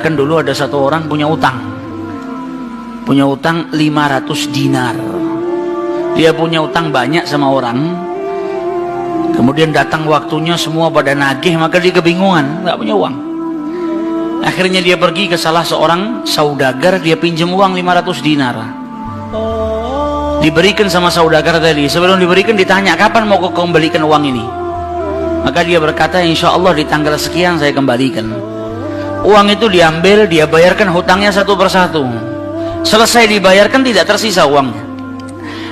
Kan dulu ada satu orang punya utang 500 dinar. Dia punya utang banyak sama orang, kemudian datang waktunya semua pada nagih, maka dia kebingungan, nggak punya uang. Akhirnya dia pergi ke salah seorang saudagar, dia pinjam uang 500 dinar. Diberikan sama saudagar tadi. Sebelum diberikan ditanya, kapan mau kau kembalikan uang ini? Maka dia berkata, insya Allah di tanggal sekian saya kembalikan. Uang itu diambil, dia bayarkan hutangnya satu persatu. Selesai dibayarkan tidak tersisa uangnya.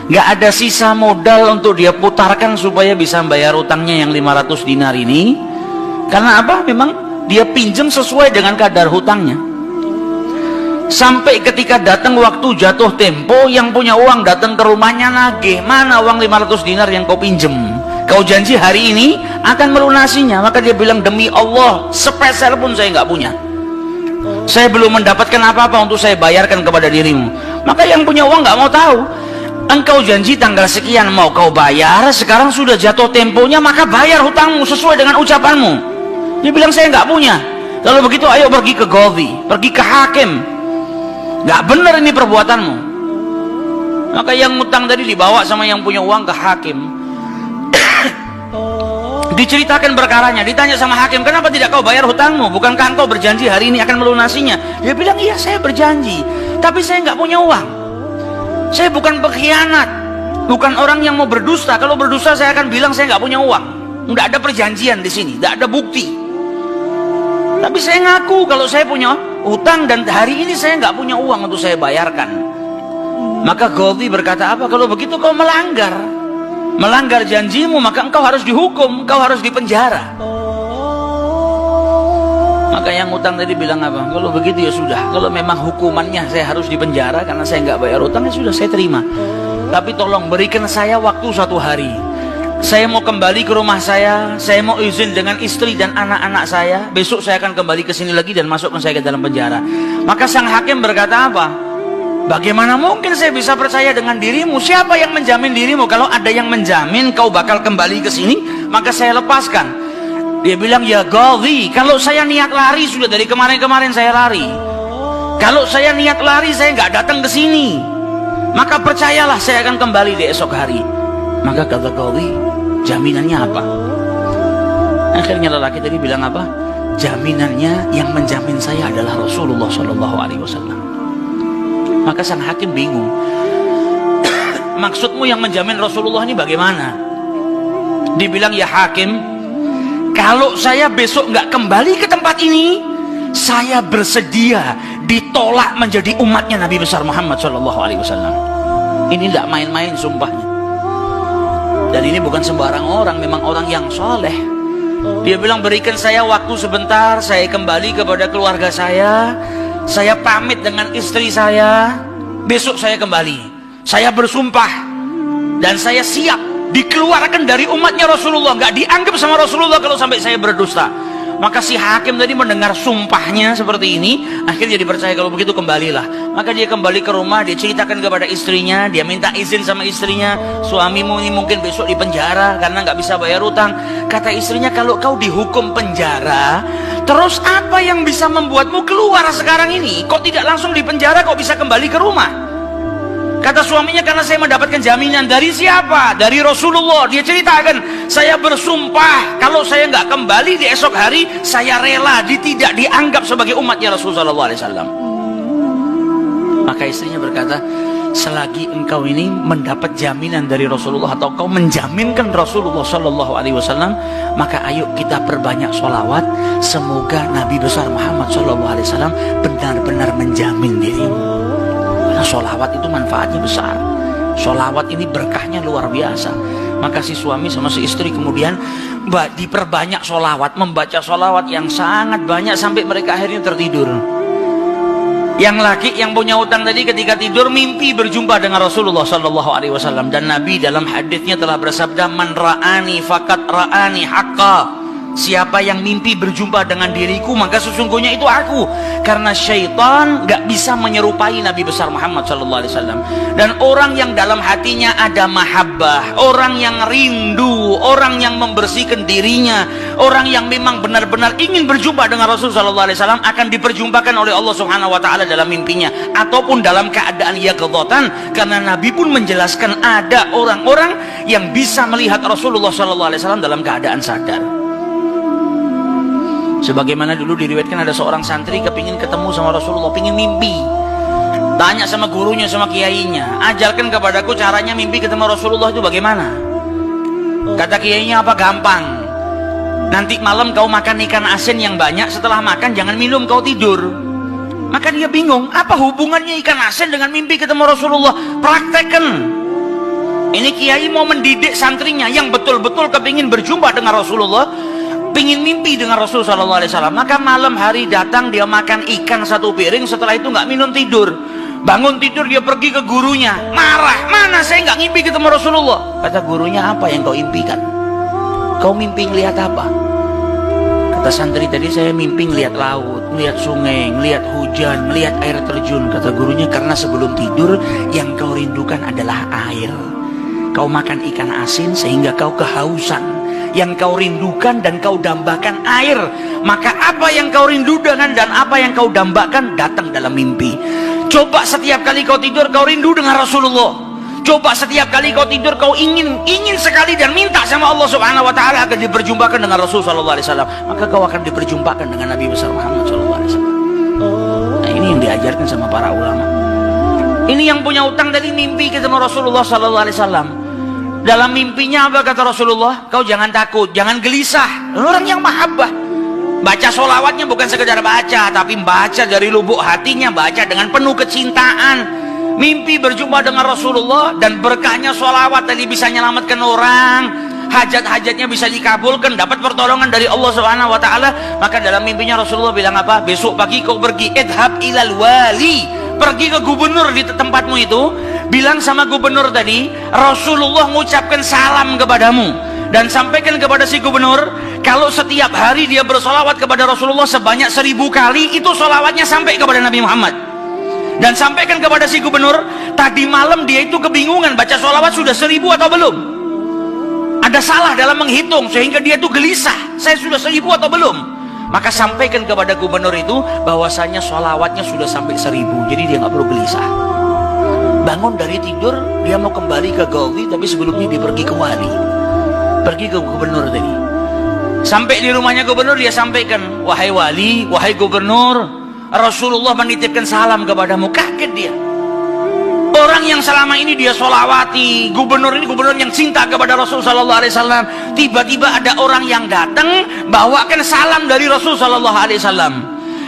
Nggak ada sisa modal untuk dia putarkan supaya bisa bayar hutangnya yang 500 dinar ini. Karena apa? Memang dia pinjam sesuai dengan kadar hutangnya. Sampai ketika datang waktu jatuh tempo, yang punya uang datang ke rumahnya nagih, mana uang 500 dinar yang kau pinjam? Kau janji hari ini akan melunasinya. Maka dia bilang, demi Allah sepeser pun saya nggak punya. Saya belum mendapatkan apa-apa untuk saya bayarkan kepada dirimu. Maka yang punya uang nggak mau tahu. Engkau janji tanggal sekian mau kau bayar, sekarang sudah jatuh temponya, maka bayar hutangmu sesuai dengan ucapanmu. Dia bilang, saya nggak punya. Kalau begitu ayo pergi ke Qadhi, pergi ke hakim. Nggak benar ini perbuatanmu. Maka yang utang tadi dibawa sama yang punya uang ke hakim. Diceritakan perkaranya, ditanya sama hakim, kenapa tidak kau bayar hutangmu? Bukankah engkau berjanji hari ini akan melunasinya? Dia bilang, iya saya berjanji, tapi saya nggak punya uang. Saya bukan pengkhianat, bukan orang yang mau berdusta. Kalau berdusta saya akan bilang saya nggak punya uang. Nggak ada perjanjian di sini, nggak ada bukti. Tapi saya ngaku kalau saya punya utang dan hari ini saya nggak punya uang untuk saya bayarkan. Maka Qadhi berkata, apa kalau begitu kau melanggar janjimu, maka engkau harus dihukum, engkau harus dipenjara. Maka yang utang tadi bilang apa? Kalau begitu ya sudah, kalau memang hukumannya saya harus dipenjara karena saya nggak bayar utang, ya sudah saya terima. Tapi tolong berikan saya waktu 1 hari. Saya mau kembali ke rumah saya mau izin dengan istri dan anak-anak saya. Besok saya akan kembali ke sini lagi dan masukkan saya ke dalam penjara. Maka sang hakim berkata apa? Bagaimana mungkin saya bisa percaya dengan dirimu? Siapa yang menjamin dirimu? Kalau ada yang menjamin kau bakal kembali ke sini, maka saya lepaskan. Dia bilang, ya Qadhi, kalau saya niat lari sudah dari kemarin-kemarin saya lari. Kalau saya niat lari saya nggak datang ke sini. Maka percayalah saya akan kembali di esok hari. Maka kata Qadhi, jaminannya apa? Akhirnya lelaki tadi bilang apa? Jaminannya yang menjamin saya adalah Rasulullah SAW. Maka sang hakim bingung. Maksudmu yang menjamin Rasulullah ini bagaimana? Dibilang, ya hakim, kalau saya besok nggak kembali ke tempat ini, saya bersedia ditolak menjadi umatnya Nabi besar Muhammad SAW. Ini tidak main-main sumpahnya. Dan ini bukan sembarang orang, memang orang yang soleh. Dia bilang, berikan saya waktu sebentar, saya kembali kepada keluarga saya pamit dengan istri saya, besok saya kembali. Saya bersumpah dan saya siap dikeluarkan dari umatnya Rasulullah, nggak dianggap sama Rasulullah kalau sampai saya berdusta. Maka si hakim tadi mendengar sumpahnya seperti ini, akhirnya dipercaya, kalau begitu kembalilah. Maka dia kembali ke rumah, dia ceritakan kepada istrinya, dia minta izin sama istrinya, suamimu ini mungkin besok di penjara karena nggak bisa bayar utang. Kata istrinya, kalau kau dihukum penjara, terus apa yang bisa membuatmu keluar sekarang ini? Kok tidak langsung di penjara, kok bisa kembali ke rumah? Kata suaminya, karena saya mendapatkan jaminan. Dari siapa? Dari Rasulullah. Dia ceritakan, saya bersumpah kalau saya nggak kembali di esok hari, saya rela tidak dianggap sebagai umatnya Rasulullah SAW. Maka istrinya berkata, selagi engkau ini mendapat jaminan dari Rasulullah atau kau menjaminkan Rasulullah SAW, maka ayo kita perbanyak sholawat. Semoga Nabi besar Muhammad SAW benar-benar menjamin dirimu. Karena sholawat itu manfaatnya besar. Sholawat ini berkahnya luar biasa. Maka si suami sama si istri kemudian diperbanyak sholawat, membaca sholawat yang sangat banyak sampai mereka akhirnya tertidur. Yang laki yang punya utang tadi ketika tidur mimpi berjumpa dengan Rasulullah SAW. Dan Nabi dalam hadisnya telah bersabda, man ra'ani fakat ra'ani haqqa. Siapa yang mimpi berjumpa dengan diriku, maka sesungguhnya itu aku. Karena syaitan gak bisa menyerupai Nabi besar Muhammad SAW. Dan orang yang dalam hatinya ada mahabbah, orang yang rindu, orang yang membersihkan dirinya, orang yang memang benar-benar ingin berjumpa dengan Rasul SAW, akan diperjumpakan oleh Allah Subhanahu Wa Taala dalam mimpinya ataupun dalam keadaan yaqdzatan. Karena Nabi pun menjelaskan ada orang-orang yang bisa melihat Rasulullah SAW dalam keadaan sadar. Sebagaimana dulu diriwayatkan ada seorang santri kepingin ketemu sama Rasulullah, pingin mimpi. Tanya sama gurunya, sama kiainya, ajarkan kepadaku caranya mimpi ketemu Rasulullah itu bagaimana. Kata kiainya, apa? Gampang. Nanti malam kau makan ikan asin yang banyak, setelah makan jangan minum, kau tidur. Maka dia bingung, apa hubungannya ikan asin dengan mimpi ketemu Rasulullah? Praktekkan. Ini kiai mau mendidik santrinya yang betul-betul kepingin berjumpa dengan Rasulullah, pingin mimpi dengan Rasul SAW. Maka malam hari datang, dia makan ikan satu piring, setelah itu nggak minum, tidur. Bangun tidur, dia pergi ke gurunya, marah, mana saya nggak ngimpi ketemu Rasulullah. Kata gurunya, apa yang kau impikan? Kau mimpi ngelihat apa? Kata santri tadi, saya mimpi ngelihat laut, ngelihat sungai, ngelihat hujan, ngelihat air terjun. Kata gurunya, karena sebelum tidur yang kau rindukan adalah air. Kau makan ikan asin sehingga kau kehausan. Yang kau rindukan dan kau dambakan air. Maka apa yang kau rindukan dan apa yang kau dambakan datang dalam mimpi. Coba setiap kali kau tidur kau rindu dengan Rasulullah. Coba setiap kali kau tidur kau ingin sekali dan minta sama Allah Subhanahu Wa Taala agar diperjumpakan dengan Rasul Sallallahu Alaihi Wasallam, maka kau akan diperjumpakan dengan Nabi besar Muhammad Sallallahu Alaihi Wasallam. Nah, ini yang diajarkan sama para ulama. Ini yang punya utang dari mimpi ketemu Rasulullah Sallallahu Alaihi Wasallam. Dalam mimpinya apa kata Rasulullah? Kau jangan takut, jangan gelisah. Orang yang mahabbah, baca sholawatnya bukan sekedar baca, tapi baca dari lubuk hatinya, baca dengan penuh kecintaan. Mimpi berjumpa dengan Rasulullah dan berkahnya sholawat tadi bisa menyelamatkan orang, hajat-hajatnya bisa dikabulkan, dapat pertolongan dari Allah Subhanahu Wa Taala. Maka dalam mimpinya Rasulullah bilang apa? Besok pagi kau pergi, idhab ilal wali, pergi ke gubernur di tempatmu itu. Bilang sama gubernur tadi, Rasulullah mengucapkan salam kepadamu. Dan sampaikan kepada si gubernur, kalau setiap hari dia bersolawat kepada Rasulullah sebanyak 1000 kali, itu solawatnya sampai kepada Nabi Muhammad. Dan sampaikan kepada si gubernur, tadi malam dia itu kebingungan, baca solawat sudah 1000 atau belum. Ada salah dalam menghitung, sehingga dia itu gelisah, saya sudah 1000 atau belum. Maka sampaikan kepada gubernur itu, bahwasanya solawatnya sudah sampai 1000, jadi dia nggak perlu gelisah. Bangun dari tidur, dia mau kembali ke Gawi, tapi sebelumnya dia pergi ke wali, pergi ke gubernur tadi. Sampai di rumahnya gubernur, dia sampaikan, wahai wali, wahai gubernur, Rasulullah menitipkan salam kepadamu. Kaget dia. Orang yang selama ini dia solawati, gubernur ini gubernur yang cinta kepada Rasul Sallallahu Alaihi Wasallam, tiba-tiba ada orang yang datang bawakan salam dari Rasul Sallallahu Alaihi Wasallam.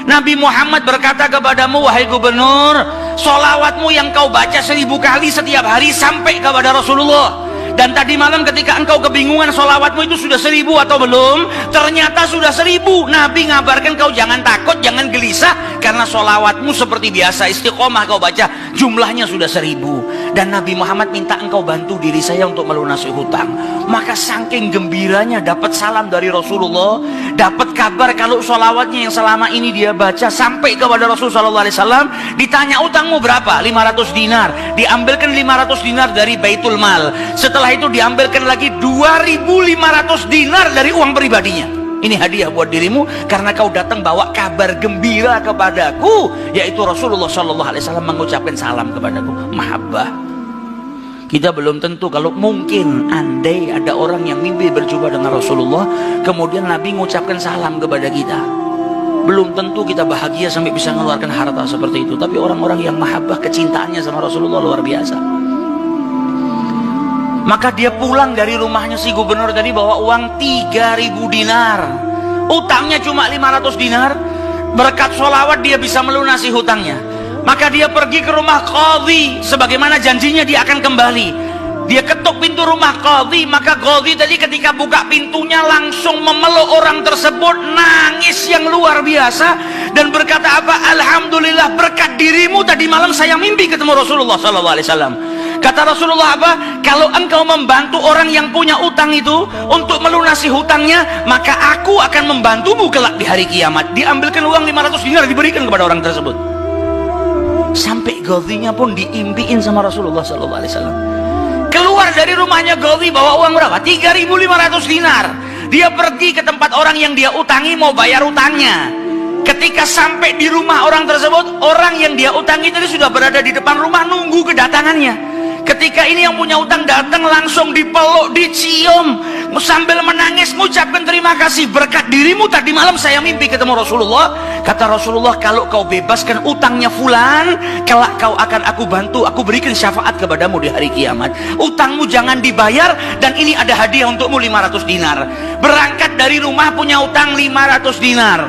Nabi Muhammad berkata kepadamu, wahai gubernur, solawatmu yang kau baca 1000 kali setiap hari sampai kepada Rasulullah. Dan tadi malam ketika engkau kebingungan solawatmu itu sudah 1000 atau belum, ternyata sudah 1000. Nabi ngabarkan kau jangan takut, jangan gelisah, karena solawatmu seperti biasa, istiqomah kau baca, jumlahnya sudah 1000. Dan Nabi Muhammad minta engkau bantu diri saya untuk melunasi hutang. Maka saking gembiranya dapat salam dari Rasulullah, dapat kabar kalau solawatnya yang selama ini dia baca sampai kepada Rasul Sallallahu Alaihi Wasallam. Ditanya utangmu berapa? 500 dinar. Diambilkan 500 dinar dari Baitul Mal. Setelah itu diambilkan lagi 2500 dinar dari uang pribadinya. Ini hadiah buat dirimu karena kau datang bawa kabar gembira kepadaku, yaitu Rasulullah Sallallahu Alaihi Wasallam mengucapkan salam kepadaku. Mahabbah. Kita belum tentu, kalau mungkin andai ada orang yang mimpi berjumpa dengan Rasulullah, kemudian Nabi mengucapkan salam kepada kita, belum tentu kita bahagia sampai bisa mengeluarkan harta seperti itu. Tapi orang-orang yang mahabbah, kecintaannya sama Rasulullah luar biasa. Maka dia pulang dari rumahnya si gubernur tadi bawa uang 3000 dinar. Utangnya cuma 500 dinar. Berkat sholawat dia bisa melunasi hutangnya. Maka dia pergi ke rumah qadhi, sebagaimana janjinya dia akan kembali. Dia ketuk pintu rumah qadhi, maka qadhi tadi ketika buka pintunya langsung memeluk orang tersebut, nangis yang luar biasa dan berkata apa? Alhamdulillah, berkat dirimu tadi malam saya mimpi ketemu Rasulullah SAW. Kata Rasulullah apa? Kalau engkau membantu orang yang punya utang itu untuk melunasi hutangnya, maka aku akan membantumu kelak di hari kiamat. Diambilkan uang 500 dinar, diberikan kepada orang tersebut. Sampai Ghazinya pun diimpiin sama Rasulullah sallallahu alaihi wasallam. Keluar dari rumahnya Ghazi bawa uang berapa? 3.500 dinar. Dia pergi ke tempat orang yang dia utangi mau bayar utangnya. Ketika sampai di rumah orang tersebut, orang yang dia utangi tadi sudah berada di depan rumah nunggu kedatangannya. Ketika ini yang punya utang datang, langsung dipeluk, dicium, sambil menangis mengucapkan terima kasih, berkat dirimu tadi malam saya mimpi ketemu Rasulullah. Kata Rasulullah, kalau kau bebaskan utangnya fulan, kelak kau akan aku bantu, aku berikan syafaat kepadamu di hari kiamat. Utangmu jangan dibayar, dan ini ada hadiah untukmu 500 dinar. Berangkat dari rumah punya utang 500 dinar.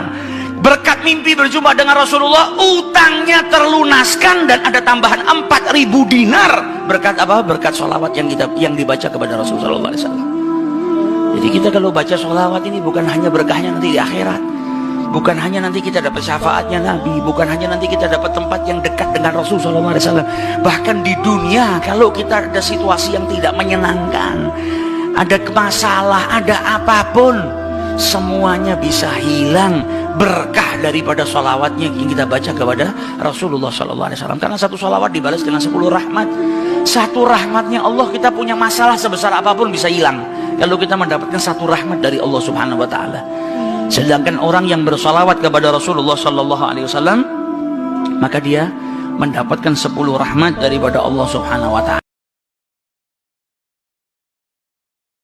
Berkat mimpi berjumpa dengan Rasulullah, utangnya terlunaskan dan ada tambahan 4.000 dinar. Berkat apa? Berkat sholawat yang dibaca kepada Rasulullah SAW. Jadi kita kalau baca sholawat ini bukan hanya berkahnya nanti di akhirat, bukan hanya nanti kita dapat syafaatnya Nabi, bukan hanya nanti kita dapat tempat yang dekat dengan Rasulullah SAW. Bahkan di dunia kalau kita ada situasi yang tidak menyenangkan, ada masalah, ada apapun, semuanya bisa hilang berkah daripada sholawatnya yang kita baca kepada Rasulullah SAW. Karena satu sholawat dibalas dengan 10 rahmat. Satu rahmatnya Allah, kita punya masalah sebesar apapun bisa hilang kalau kita mendapatkan satu rahmat dari Allah Subhanahu Wa Taala. Sedangkan orang yang bersholawat kepada Rasulullah SAW, maka dia mendapatkan 10 rahmat daripada Allah Subhanahu Wa Taala.